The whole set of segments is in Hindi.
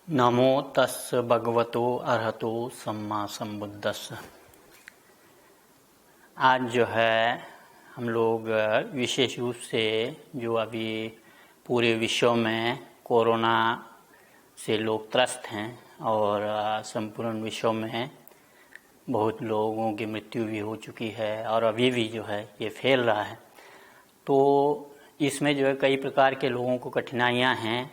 नमो तस् भगवतो अरहतो सम्मा सम्बुद्धस्स। आज जो है हम लोग विशेष रूप से जो अभी पूरे विश्व में कोरोना से लोग त्रस्त हैं और संपूर्ण विश्व में बहुत लोगों की मृत्यु भी हो चुकी है और अभी भी जो है ये फैल रहा है। तो इसमें जो है कई प्रकार के लोगों को कठिनाइयाँ हैं।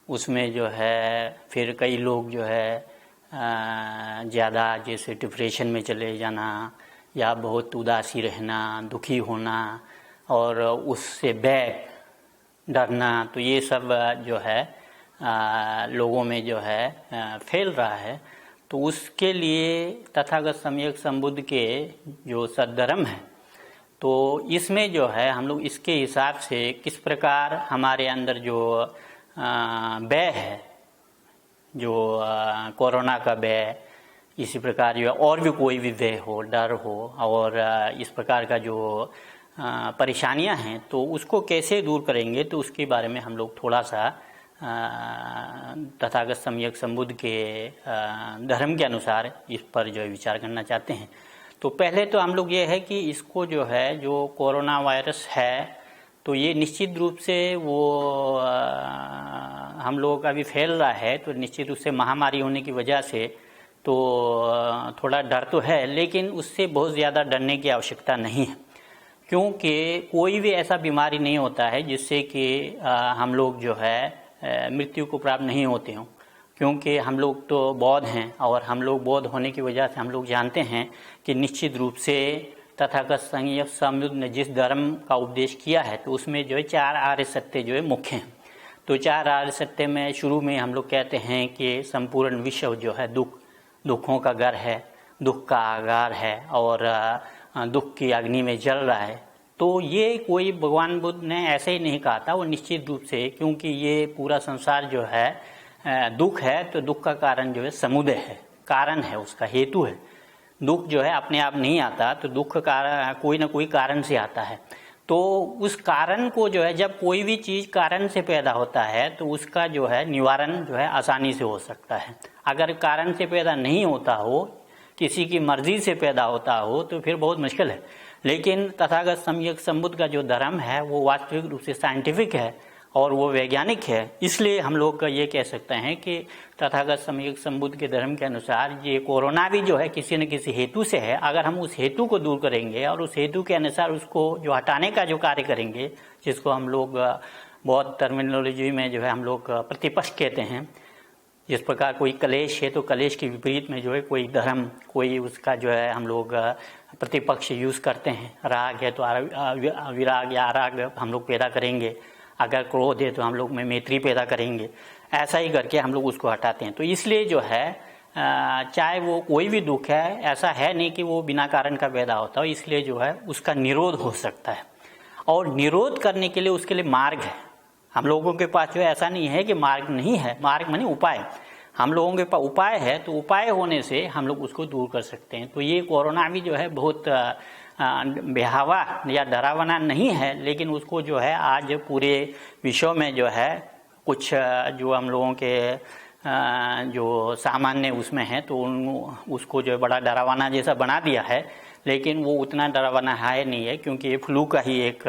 उसमें जो है फिर कई लोग जो है ज़्यादा जैसे डिप्रेशन में चले जाना या बहुत उदासी रहना, दुखी होना और उससे भय डरना, तो ये सब जो है लोगों में जो है फैल रहा है। तो उसके लिए तथागत सम्यक संबुद्ध के जो सद्धर्म है, तो इसमें जो है हम लोग इसके हिसाब से किस प्रकार हमारे अंदर जो भय है, जो कोरोना का भय, इसी प्रकार जो और भी कोई भी भय हो, डर हो और इस प्रकार का जो परेशानियां हैं, तो उसको कैसे दूर करेंगे, तो उसके बारे में हम लोग थोड़ा सा तथागत सम्यक संबुद्ध के धर्म के अनुसार इस पर जो है विचार करना चाहते हैं। तो पहले तो हम लोग ये है कि इसको जो है जो कोरोना वायरस है, तो ये निश्चित रूप से वो हम लोगों का भी फैल रहा है, तो निश्चित रूप से महामारी होने की वजह से तो थोड़ा डर तो है, लेकिन उससे बहुत ज़्यादा डरने की आवश्यकता नहीं है, क्योंकि कोई भी ऐसा बीमारी नहीं होता है जिससे कि हम लोग जो है मृत्यु को प्राप्त नहीं होते हों। क्योंकि हम लोग तो बौद्ध हैं और हम लोग बौद्ध होने की वजह से हम लोग जानते हैं कि निश्चित रूप से तथागत सम्यक संबुद्ध ने जिस धर्म का उपदेश किया है, तो उसमें जो है 4 आर्य सत्य जो है मुख्य हैं। तो 4 आर्य सत्य में शुरू में हम लोग कहते हैं कि संपूर्ण विश्व जो है दुखों का घर है, दुख का आगार है और दुख की अग्नि में जल रहा है। तो ये कोई भगवान बुद्ध ने ऐसे ही नहीं कहा था, वो निश्चित रूप से, क्योंकि ये पूरा संसार जो है दुख है, तो दुख का कारण जो है समुदय है, कारण है, उसका हेतु है। दुख जो है अपने आप नहीं आता, तो दुख कारण कोई ना कोई कारण से आता है। तो उस कारण को जो है, जब कोई भी चीज़ कारण से पैदा होता है तो उसका जो है निवारण जो है आसानी से हो सकता है। अगर कारण से पैदा नहीं होता हो, किसी की मर्जी से पैदा होता हो, तो फिर बहुत मुश्किल है। लेकिन तथागत सम्यक संबुद्ध का जो धर्म है वो वास्तविक रूप से साइंटिफिक है और वो वैज्ञानिक है। इसलिए हम लोग ये कह सकते हैं कि तथागत सम्यक संबुद्ध के धर्म के अनुसार ये कोरोना भी जो है किसी न किसी हेतु से है। अगर हम उस हेतु को दूर करेंगे और उस हेतु के अनुसार उसको जो हटाने का जो कार्य करेंगे, जिसको हम लोग बौद्ध टर्मिनोलॉजी में जो है हम लोग प्रतिपक्ष कहते हैं। जिस प्रकार कोई कलेश है, तो कलेश के विपरीत में जो है कोई धर्म, कोई उसका जो है हम लोग प्रतिपक्ष यूज़ करते हैं। राग है तो विराग या आराग हम लोग पैदा करेंगे, अगर क्रोध है तो हम लोग में मैत्री पैदा करेंगे, ऐसा ही करके हम लोग उसको हटाते हैं। तो इसलिए जो है चाहे वो कोई भी दुख है, ऐसा है नहीं कि वो बिना कारण का पैदा होता हो, इसलिए जो है उसका निरोध हो सकता है। और निरोध करने के लिए उसके लिए मार्ग है। हम लोगों के पास जो है ऐसा नहीं है कि मार्ग नहीं है, मार्ग माने उपाय। हम लोगों के पास उपाय है, तो उपाय होने से हम लोग उसको दूर कर सकते हैं। तो ये कोरोना भी जो है बहुत बेहावा या डरावना नहीं है, लेकिन उसको जो है आज पूरे विश्व में जो है कुछ जो हम लोगों के जो सामान्य उसमें है, तो उसको जो है बड़ा डरावना जैसा बना दिया है। लेकिन वो उतना डरावना है नहीं है, क्योंकि ये फ्लू का ही एक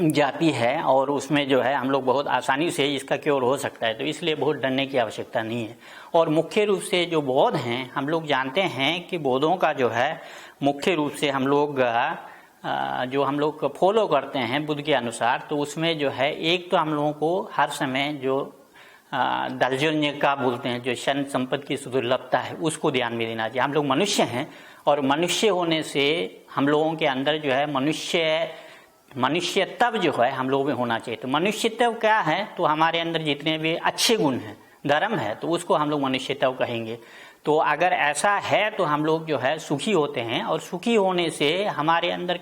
जाति है और उसमें जो है हम लोग बहुत आसानी से इसका क्योर हो सकता है। तो इसलिए बहुत डरने की आवश्यकता नहीं है। और मुख्य रूप से जो बौद्ध हैं, हम लोग जानते हैं कि बौद्धों का जो है मुख्य रूप से हम लोग जो हम लोग फॉलो करते हैं बुद्ध के अनुसार, तो उसमें जो है एक तो हम लोगों को हर समय जो दर्जन्य का बोलते हैं, जो क्षण संपत्ति की सुदुर्लभता है, उसको ध्यान में देना चाहिए। हम लोग मनुष्य हैं और मनुष्य होने से हम लोगों के अंदर जो है मनुष्यत्व जो है हम लोगों में होना चाहिए। तो मनुष्यत्व क्या है, तो हमारे अंदर जितने भी अच्छे गुण हैं, धर्म है, तो उसको हम लोग मनुष्यत्व कहेंगे। तो अगर ऐसा है तो हम लोग जो है सुखी होते हैं, और सुखी होने से हमारे अंदर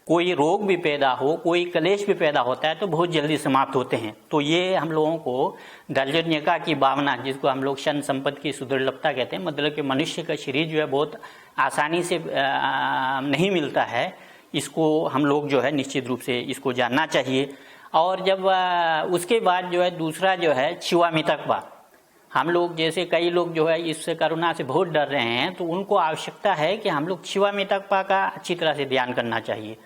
कोई रोग भी पैदा हो, कोई क्लेश भी पैदा होता है, तो बहुत जल्दी समाप्त होते हैं। तो ये हम लोगों को दर्जन्यका की भावना, जिसको हम लोग क्षण संपत्ति की सुदुर्लभता कहते हैं, मतलब कि मनुष्य का शरीर जो है बहुत आसानी से नहीं मिलता है, इसको हम लोग जो है निश्चित रूप से इसको जानना चाहिए। और जब उसके बाद जो है दूसरा जो है शिवामितकवा। हम लोग जैसे कई लोग जो है इस कोरोना से बहुत डर रहे हैं, तो उनको आवश्यकता है कि हम लोग शिवामितकवा का अच्छी तरह से ध्यान करना चाहिए।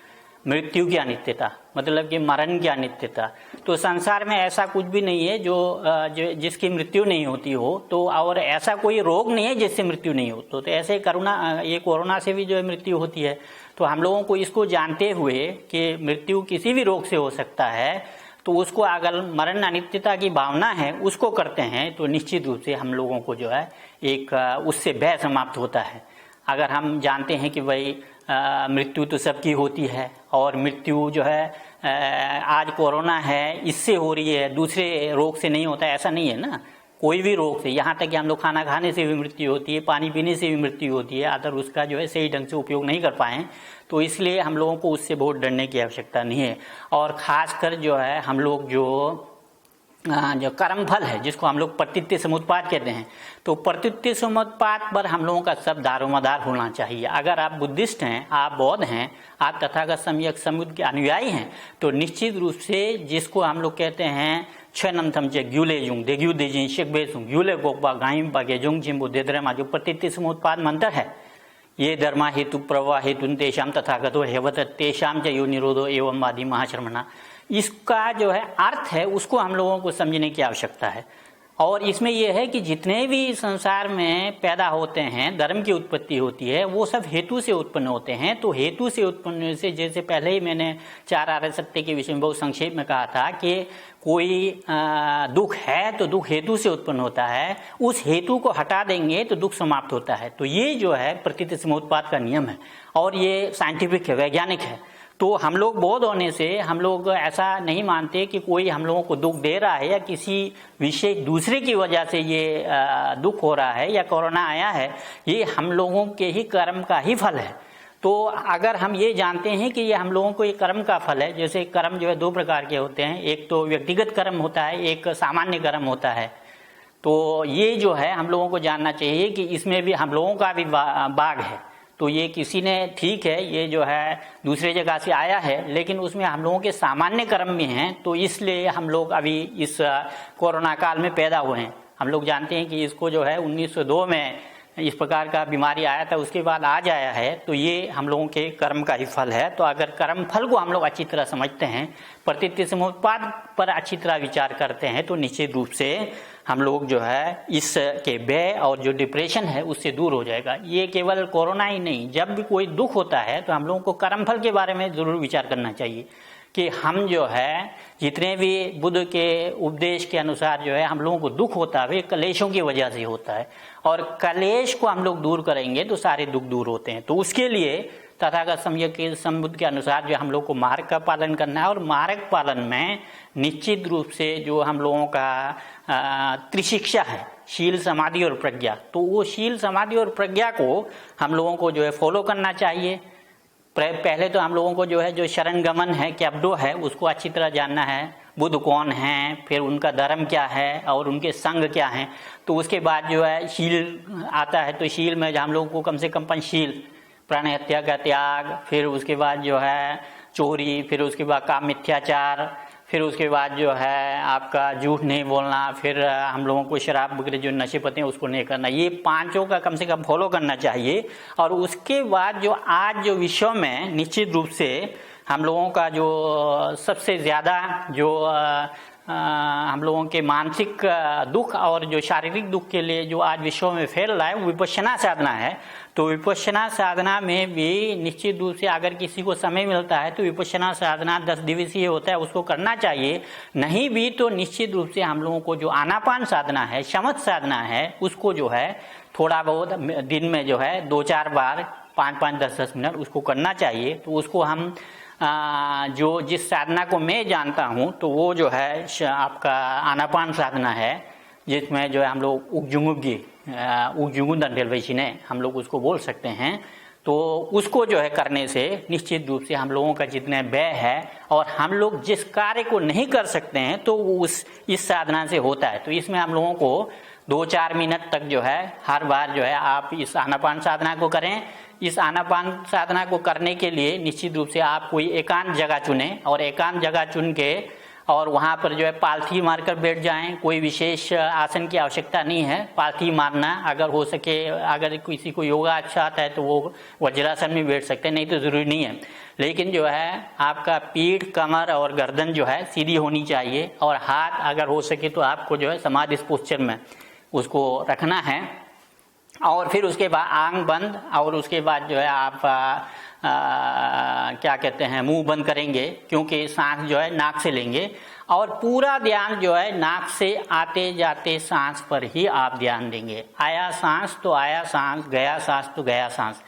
मृत्यु की अनित्यता, मतलब कि मरण की अनित्यता। तो संसार में ऐसा कुछ भी नहीं है जिसकी मृत्यु नहीं होती हो, तो और ऐसा कोई रोग नहीं है जिससे मृत्यु नहीं हो। तो ऐसे ये कोरोना से भी जो है मृत्यु होती है। तो हम लोगों को इसको जानते हुए कि मृत्यु किसी भी रोग से हो सकता है, तो उसको अगर मरण अनित्यता की भावना है उसको करते हैं, तो निश्चित रूप से हम लोगों को जो है एक उससे भय समाप्त होता है। अगर हम जानते हैं कि भाई मृत्यु तो सबकी होती है, और मृत्यु जो है आज कोरोना है इससे हो रही है, दूसरे रोग से नहीं होता है, ऐसा नहीं है ना। कोई भी रोग से, यहाँ तक कि हम लोग खाना खाने से भी मृत्यु होती है, पानी पीने से भी मृत्यु होती है, अगर उसका जो है सही ढंग से उपयोग नहीं कर पाएँ, तो इसलिए हम लोगों को उससे बहुत डरने की आवश्यकता नहीं है। और ख़ासकर जो है हम लोग जो कर्म फल है, जिसको हम लोग प्रतीत्य समुत्पाद कहते हैं, तो प्रतीत्य समुत्पाद पर हम लोगों का सब दारोमदार होना चाहिए। अगर आप बुद्धिस्ट हैं, आप बौद्ध हैं, आप तथागत सम्यक समुद्र के अनुयायी हैं, तो निश्चित रूप से जिसको हम लोग कहते हैं छनंथम चे ग्यूले जुंग दे ग्यू देजिन शेकबे सुंग ग्यूले गोकबा गाइम बागे जुंग जिम्बो देद्रमा, जो प्रतीत्य समुत्पाद मंत्र है, ये धर्मा हेतु प्रवाह हेतु तेषाम तथागतो हेवत तेषाम च यो निरोधो एवं आदि महाश्रमणा, इसका जो है अर्थ है उसको हम लोगों को समझने की आवश्यकता है। और इसमें यह है कि जितने भी संसार में पैदा होते हैं, धर्म की उत्पत्ति होती है, वो सब हेतु से उत्पन्न होते हैं। तो हेतु से उत्पन्न से, जैसे पहले ही मैंने 4 आर्य सत्य के विषय में बहुत संक्षेप में कहा था कि कोई दुख है तो दुख हेतु से उत्पन्न होता है, उस हेतु को हटा देंगे तो दुख समाप्त होता है। तो ये जो है प्रतीत्य समुत्पाद का नियम है, और ये साइंटिफिक है, वैज्ञानिक है। तो हम लोग बौद्ध होने से हम लोग ऐसा नहीं मानते कि कोई हम लोगों को दुख दे रहा है या किसी विशेष दूसरे की वजह से ये दुख हो रहा है या कोरोना आया है, ये हम लोगों के ही कर्म का ही फल है। तो अगर हम ये जानते हैं कि ये हम लोगों को ये कर्म का फल है, जैसे कर्म जो है 2 प्रकार के होते हैं, एक तो व्यक्तिगत कर्म होता है, एक सामान्य कर्म होता है। तो ये जो है हम लोगों को जानना चाहिए कि इसमें भी हम लोगों का भी भाग है। तो ये किसी ने, ठीक है, ये जो है दूसरे जगह से आया है, लेकिन उसमें हम लोगों के सामान्य कर्म भी हैं, तो इसलिए हम लोग अभी इस कोरोना काल में पैदा हुए हैं। हम लोग जानते हैं कि इसको जो है 1902 में इस प्रकार का बीमारी आया था, उसके बाद आज आया है। तो ये हम लोगों के कर्म का ही फल है। तो अगर कर्म फल को हम लोग अच्छी तरह समझते हैं, प्रतीत्य समुत्पाद पर अच्छी तरह विचार करते हैं, तो निश्चित रूप से हम लोग जो है इसके भय और जो डिप्रेशन है उससे दूर हो जाएगा। ये केवल कोरोना ही नहीं, जब भी कोई दुख होता है तो हम लोगों को कर्मफल के बारे में ज़रूर विचार करना चाहिए कि हम जो है जितने भी बुद्ध के उपदेश के अनुसार जो है हम लोगों को दुख होता है, वे कलेशों की वजह से होता है, और कलेश को हम लोग दूर करेंगे तो सारे दुख दूर होते हैं। तो उसके लिए तथागत सम्यक समुद्र के अनुसार जो हम लोग को मार्ग का पालन करना है, और मार्ग पालन में निश्चित रूप से जो हम लोगों का त्रिशिक्षा है, शील समाधि और प्रज्ञा, तो वो शील समाधि और प्रज्ञा को हम लोगों को जो है फॉलो करना चाहिए। पहले तो हम लोगों को जो है जो शरण गमन है, कैब्डो है, उसको अच्छी तरह जानना है, बुद्ध कौन हैं, फिर उनका धर्म क्या है और उनके संग क्या हैं। तो उसके बाद जो है शील आता है, तो शील में हम लोगों को कम से कम पंचशील, प्राण हत्या का त्याग, फिर उसके बाद जो है चोरी, फिर उसके बाद काम मिथ्याचार, फिर उसके बाद जो है आपका झूठ नहीं बोलना, फिर हम लोगों को शराब वगैरह जो नशे पते हैं उसको नहीं करना, ये 5 का कम से कम फॉलो करना चाहिए। और उसके बाद जो आज जो विश्व में निश्चित रूप से हम लोगों का जो सबसे ज़्यादा जो हम लोगों के मानसिक दुख और जो शारीरिक दुख के लिए जो आज विश्व में फैल रहा है वो विपश्यना साधना है। तो विपश्यना साधना में भी निश्चित रूप से अगर किसी को समय मिलता है तो विपश्यना साधना 10 दिवसीय होता है, उसको करना चाहिए। नहीं भी तो निश्चित रूप से हम लोगों को जो आनापान साधना है, शमथ साधना है, उसको जो है थोड़ा बहुत दिन में जो है 2-4 बार 5-5, 10-10 मिनट उसको करना चाहिए। तो उसको हम जो जिस साधना को मैं जानता हूँ तो वो जो है आपका आनापान साधना है, जिसमें जो है हम लोग उगजुंगु दंडेल वैसी ने हम लोग उसको बोल सकते हैं। तो उसको जो है करने से निश्चित रूप से हम लोगों का जितने व्यय है और हम लोग जिस कार्य को नहीं कर सकते हैं तो वो इस साधना से होता है। तो इसमें हम लोगों को 2-4 मिनट तक जो है हर बार जो है आप इस आनापान साधना को करें। इस आनापान साधना को करने के लिए निश्चित रूप से आप कोई एकांत जगह चुनें और एकांत जगह चुन के और वहाँ पर जो है पालथी मारकर बैठ जाएं। कोई विशेष आसन की आवश्यकता नहीं है। पालथी मारना अगर हो सके, अगर किसी को योगा अच्छा आता है तो वो वज्रासन में बैठ सकते हैं, नहीं तो ज़रूरी नहीं है। लेकिन जो है आपका पीठ, कमर और गर्दन जो है सीधी होनी चाहिए, और हाथ अगर हो सके तो आपको जो है समाधि पोस्चर में उसको रखना है। और फिर उसके बाद आंख बंद, और उसके बाद जो है आप क्या कहते हैं, मुंह बंद करेंगे, क्योंकि सांस जो है नाक से लेंगे, और पूरा ध्यान जो है नाक से आते जाते सांस पर ही आप ध्यान देंगे। आया सांस तो आया सांस, गया सांस तो गया सांस,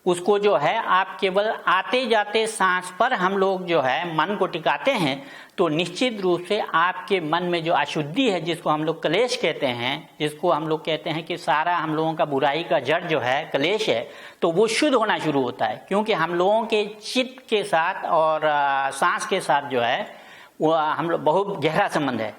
उसको जो है आप केवल आते जाते सांस पर हम लोग जो है मन को टिकाते हैं, तो निश्चित रूप से आपके मन में जो अशुद्धि है, जिसको हम लोग क्लेश कहते हैं, जिसको हम लोग कहते हैं कि सारा हम लोगों का बुराई का जड़ जो है क्लेश है, तो वो शुद्ध होना शुरू होता है। क्योंकि हम लोगों के चित्त के साथ और सांस के साथ जो है वो हम लोग बहुत गहरा संबंध है।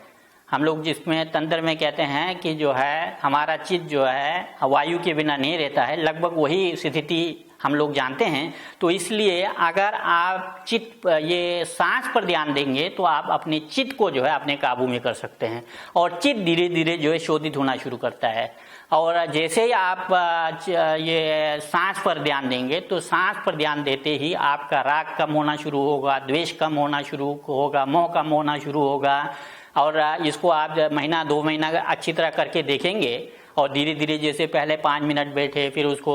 हम लोग जिसमें तंत्र में कहते हैं कि जो है हमारा चित्त जो है वायु के बिना नहीं रहता है, लगभग वही स्थिति हम लोग जानते हैं। तो इसलिए अगर आप चित्त ये सांस पर ध्यान देंगे तो आप अपने चित्त को जो है अपने काबू में कर सकते हैं, और चित्त धीरे धीरे जो है शोधित होना शुरू करता है। और जैसे ही आप ये सांस पर ध्यान देंगे तो सांस पर ध्यान देते ही आपका राग कम होना शुरू होगा, द्वेष कम होना शुरू होगा, मोह कम होना शुरू होगा। और इसको आप महीना 2 महीना अच्छी तरह करके देखेंगे, और धीरे धीरे जैसे पहले 5 मिनट बैठे, फिर उसको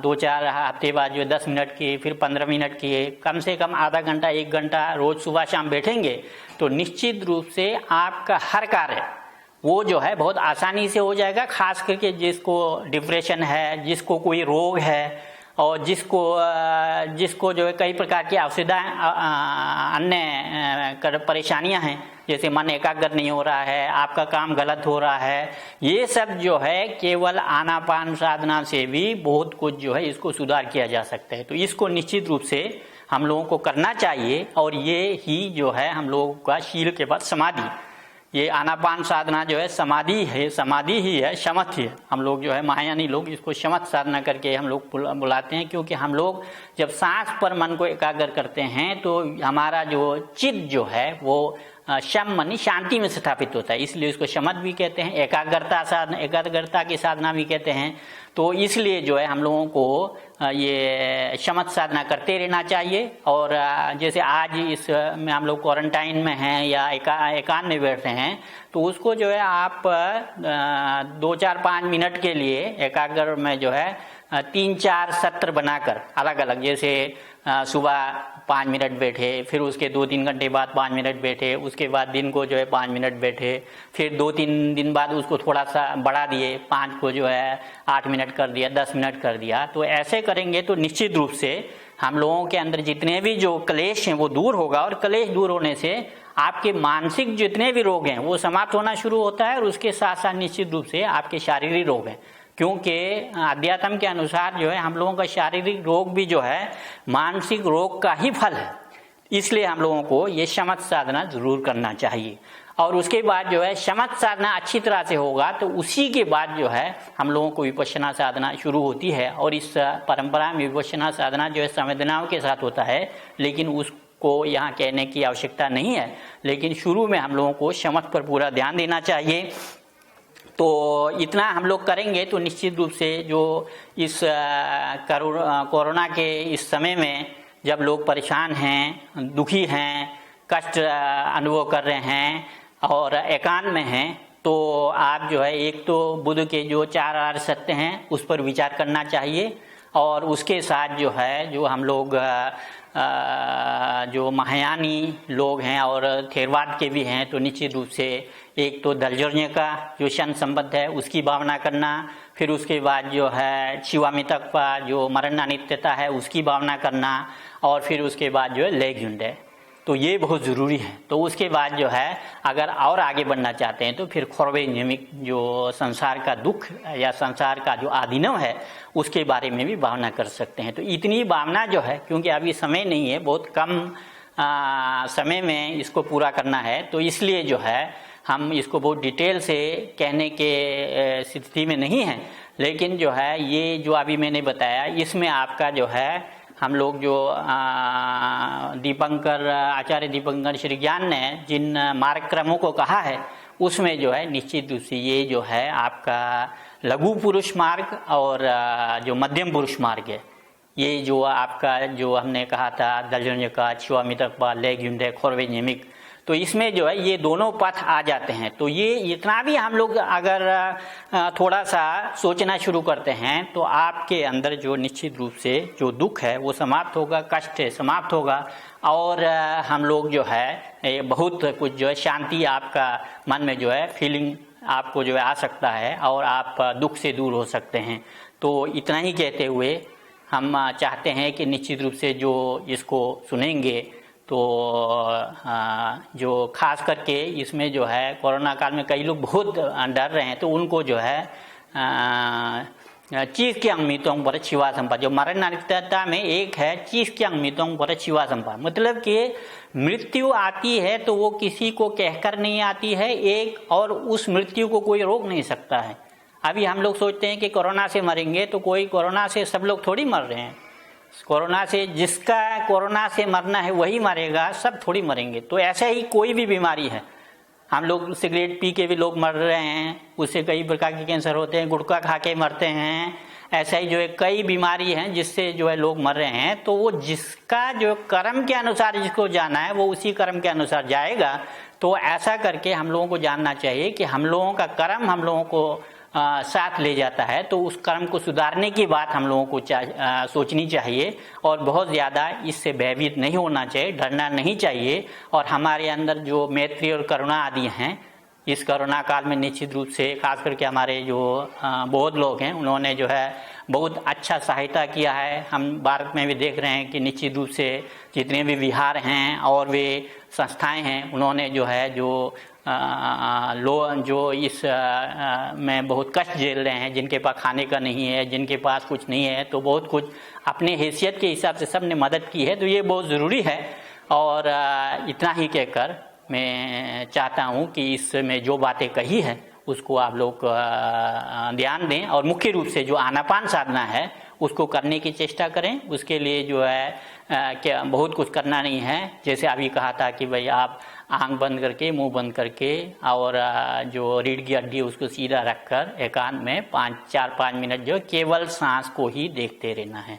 2-4 हफ्ते बाद जो 10 मिनट किए, फिर 15 मिनट किए, कम से कम आधा घंटा 1 घंटा रोज सुबह शाम बैठेंगे, तो निश्चित रूप से आपका हर कार्य वो जो है बहुत आसानी से हो जाएगा। खास करके जिसको डिप्रेशन है, जिसको कोई रोग है, और जिसको जो है कई प्रकार की औषधाएं अन्य परेशानियां हैं, जैसे मन एकाग्र नहीं हो रहा है, आपका काम गलत हो रहा है, ये सब जो है केवल आनापान साधना से भी बहुत कुछ जो है इसको सुधार किया जा सकता है। तो इसको निश्चित रूप से हम लोगों को करना चाहिए, और ये ही जो है हम लोगों का शील के बाद समाधि, ये आनापान साधना जो है समाधि है, समाधि ही है, शमथ ही है। हम लोग जो है महायानी लोग इसको शमथ साधना करके हम लोग बुलाते हैं, क्योंकि हम लोग जब सांस पर मन को एकाग्र करते हैं तो हमारा जो चित्त जो है वो शम मनी शांति में स्थापित होता है, इसलिए इसको शमथ भी कहते हैं, एकाग्रता साधना, एकाग्रता की साधना भी कहते हैं। तो इसलिए जो है हम लोगों को ये शमथ साधना करते रहना चाहिए। और जैसे आज इस में हम लोग क्वारंटाइन में हैं या एकांत में बैठते हैं, तो उसको जो है आप 2-4-5 मिनट के लिए एकाग्र में जो है 3-4 सत्र बनाकर अलग अलग, जैसे सुबह 5 मिनट बैठे, फिर उसके 2-3 घंटे बाद 5 मिनट बैठे, उसके बाद दिन को जो है 5 मिनट बैठे, फिर 2-3 दिन बाद उसको थोड़ा सा बढ़ा दिए, 5 को जो है 8 मिनट कर दिया, 10 मिनट कर दिया। तो ऐसे करेंगे तो निश्चित रूप से हम लोगों के अंदर जितने भी जो क्लेश हैं वो दूर होगा, और क्लेश दूर होने से आपके मानसिक जितने भी रोग हैं वो समाप्त होना शुरू होता है, और उसके साथ साथ निश्चित रूप से आपके शारीरिक रोग हैं। क्योंकि अध्यात्म के अनुसार जो है हम लोगों का शारीरिक रोग भी जो है मानसिक रोग का ही फल है, इसलिए हम लोगों को ये शमथ साधना जरूर करना चाहिए। और उसके बाद जो है शमथ साधना अच्छी तरह से होगा तो उसी के बाद जो है हम लोगों को विपश्यना साधना शुरू होती है। और इस परंपरा में विपश्यना साधना जो है संवेदनाओं के साथ होता है, लेकिन उसको यहाँ कहने की आवश्यकता नहीं है। लेकिन शुरू में हम लोगों को शमथ पर पूरा ध्यान देना चाहिए। तो इतना हम लोग करेंगे तो निश्चित रूप से जो इस कोरोना के इस समय में जब लोग परेशान हैं, दुखी हैं, कष्ट अनुभव कर रहे हैं और एकांत में हैं, तो आप जो है एक तो बुद्ध के जो 4 आर्य सत्य हैं उस पर विचार करना चाहिए, और उसके साथ जो है जो हम लोग जो महायानी लोग हैं और थेरवाद के भी हैं, तो निश्चित रूप से एक तो दर्जन्य का जो शन संबद्ध है उसकी भावना करना, फिर उसके बाद जो है शिवामितक का जो मरण अनित्यता है उसकी भावना करना, और फिर उसके बाद जो है लेग्युंड है। तो ये बहुत ज़रूरी है। तो उसके बाद जो है अगर और आगे बढ़ना चाहते हैं तो फिर खोरवेनियमिक जो संसार का दुख या संसार का जो आदिनव है उसके बारे में भी भावना कर सकते हैं। तो इतनी भावना जो है, क्योंकि अभी समय नहीं है, बहुत कम समय में इसको पूरा करना है, तो इसलिए जो है हम इसको बहुत डिटेल से कहने के स्थिति में नहीं है। लेकिन जो है ये जो अभी मैंने बताया इसमें आपका जो है हम लोग जो दीपंकर आचार्य दीपंकर श्री ज्ञान ने जिन मार्गक्रमों को कहा है उसमें जो है निश्चित रूप से ये जो है आपका लघु पुरुष मार्ग और जो मध्यम पुरुष मार्ग है, ये जो आपका जो हमने कहा था दर्जन का छिवामितकपा लेग्युंडे खोरवे निमिक, तो इसमें जो है ये दोनों पथ आ जाते हैं। तो ये इतना भी हम लोग अगर थोड़ा सा सोचना शुरू करते हैं तो आपके अंदर जो निश्चित रूप से जो दुख है वो समाप्त होगा, कष्ट समाप्त होगा और हम लोग जो है बहुत कुछ जो है शांति आपका मन में जो है फीलिंग आपको जो है आ सकता है और आप दुख से दूर हो सकते हैं। तो इतना ही कहते हुए हम चाहते हैं कि निश्चित रूप से जो इसको सुनेंगे तो जो खास करके इसमें जो है कोरोना काल में कई लोग बहुत डर रहे हैं, तो उनको जो है चीज के अंगमितों पर छिवा संपा, जो मरणता में एक है चीज के अंगमितों पर छिवा संपा, मतलब कि मृत्यु आती है तो वो किसी को कहकर नहीं आती है एक, और उस मृत्यु को कोई रोक नहीं सकता है। अभी हम लोग सोचते हैं कि कोरोना से मरेंगे, तो कोई कोरोना से सब लोग थोड़ी मर रहे हैं। कोरोना से जिसका कोरोना से मरना है वही मरेगा, सब थोड़ी मरेंगे। तो ऐसा ही कोई भी बीमारी है, हम लोग सिगरेट पी के भी लोग मर रहे हैं, उससे कई प्रकार के कैंसर होते हैं, गुटखा खा के मरते हैं, ऐसा ही जो है कई बीमारी हैं जिससे जो है लोग मर रहे हैं। तो वो जिसका जो कर्म के अनुसार जिसको जाना है वो उसी कर्म के अनुसार जाएगा। तो ऐसा करके हम लोगों को जानना चाहिए कि हम लोगों का कर्म हम लोगों को साथ ले जाता है, तो उस कर्म को सुधारने की बात हम लोगों को सोचनी चाहिए और बहुत ज़्यादा इससे भयभीत नहीं होना चाहिए, डरना नहीं चाहिए। और हमारे अंदर जो मैत्री और करुणा आदि हैं इस कोरोना काल में निश्चित रूप से खास करके हमारे जो बौद्ध लोग हैं उन्होंने जो है बहुत अच्छा सहायता किया है। हम भारत में भी देख रहे हैं कि निश्चित रूप से जितने भी विहार हैं और वे संस्थाएं हैं उन्होंने जो है जो इस में बहुत कष्ट झेल रहे हैं, जिनके पास खाने का नहीं है, जिनके पास कुछ नहीं है, तो बहुत कुछ अपने हैसियत के हिसाब से सब ने मदद की है। तो ये बहुत ज़रूरी है। और इतना ही कहकर मैं चाहता हूँ कि इसमें जो बातें कही है उसको आप लोग ध्यान दें और मुख्य रूप से जो आनापान साधना है उसको करने की चेष्टा करें। उसके लिए जो है क्या बहुत कुछ करना नहीं है। जैसे अभी कहा था कि भाई आप आंख बंद करके मुंह बंद करके और जो रीढ़ की हड्डी उसको सीधा रखकर एकांत में 4-5 मिनट जो केवल सांस को ही देखते रहना है।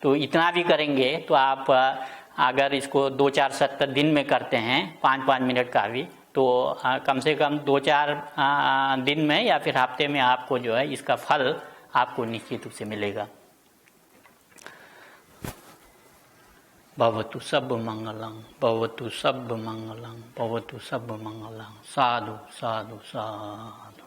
तो इतना भी करेंगे तो आप अगर इसको 2-4 सप्ताह दिन में करते हैं 5-5 मिनट का भी, तो कम से कम 2-4 दिन में या फिर हफ्ते में आपको जो है इसका फल आपको निश्चित रूप से मिलेगा। भवतु सब मंगलं, भवतु सब मंगलं, भवतु सब मंगलं। साधु साधु साधु।